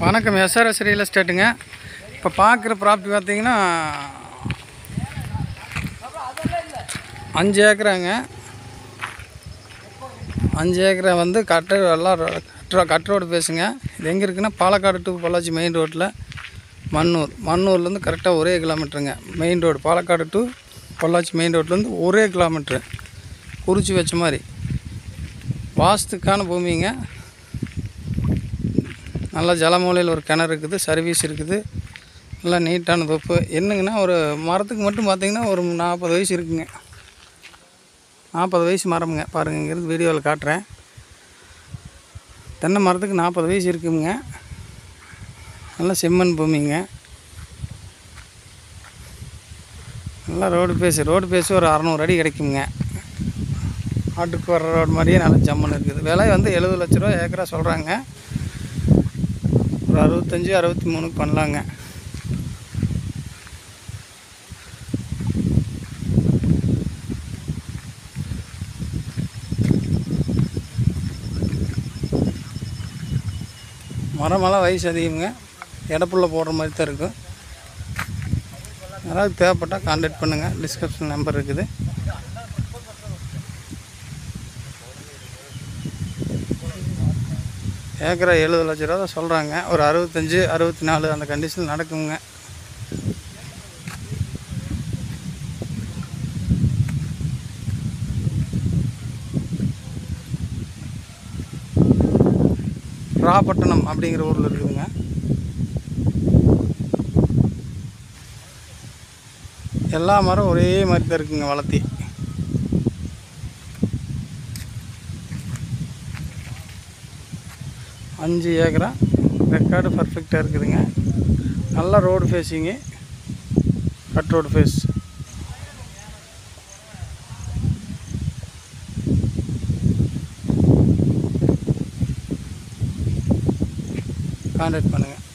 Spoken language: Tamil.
வணக்கம். எஸ்ஆர்எஸ் ரியல் எஸ்டேட்டுங்க. இப்போ பார்க்குற ப்ராப்பர்ட்டி பார்த்தீங்கன்னா 5 ஏக்கராங்க. 5 ஏக்கரை வந்து கட் ரோடு பேசுங்க. இது எங்கே இருக்குன்னா பாலக்காடு டு பொள்ளாச்சி மெயின் ரோட்டில் மண்ணூர்லேருந்து கரெக்டாக ஒரே கிலோமீட்டருங்க. Main road Palakkad to Pollachi main ரோட்லேருந்து ஒரே கிலோமீட்ரு குறிச்சி வச்ச மாதிரி வாஸ்துக்கான பூமிங்க. நல்லா ஜலமூலையில் ஒரு கிணறு இருக்குது, சர்வீஸ் இருக்குது, நல்லா நீட்டான தொப்பு. என்னங்கன்னா ஒரு மரத்துக்கு மட்டும் பார்த்திங்கன்னா ஒரு 40 வயசு இருக்குங்க. 40 வயசு மரமுங்க. பாருங்கள், இங்கேருந்து வீடியோவில் காட்டுறேன். தென்னை மரத்துக்கு 40 வயசு இருக்குங்க. நல்லா செம்மண் பூமிங்க. நல்லா ரோடு பேஸு ஒரு 600 அடி கிடைக்குங்க. ஆட்டுக்கு வர ரோடு மாதிரியே நல்லா ஜம்மன் இருக்குது. விலை வந்து 70 லட்ச ரூபா ஏக்கரா சொல்கிறாங்க. ஒரு 65-63 பண்ணலாங்க. மரமெல்லாம் வயசு அதிகமுங்க. இடப்புள்ள போடுற மாதிரி தான் இருக்கும். யாராவது தேவைப்பட்டால் கான்டாக்ட் பண்ணுங்கள். டிஸ்கிரிப்ஷன் நம்பர் இருக்குது. ஏக்கரா 70 லட்ச ரூபா தான் சொல்கிறாங்க. ஒரு 65-64 அந்த கண்டிஷன் நடக்குங்க. ராப்பட்டணம் அப்படிங்கிற ஊரில் இருக்குதுங்க. எல்லா மரம் ஒரே மாதிரி தான் இருக்குங்க வளர்த்தி. அஞ்சு ஏக்கரா ரெக்கார்டு பர்ஃபெக்டாக இருக்குதுங்க. நல்லா road facing, cut road face. Contact பண்ணுங்கள்.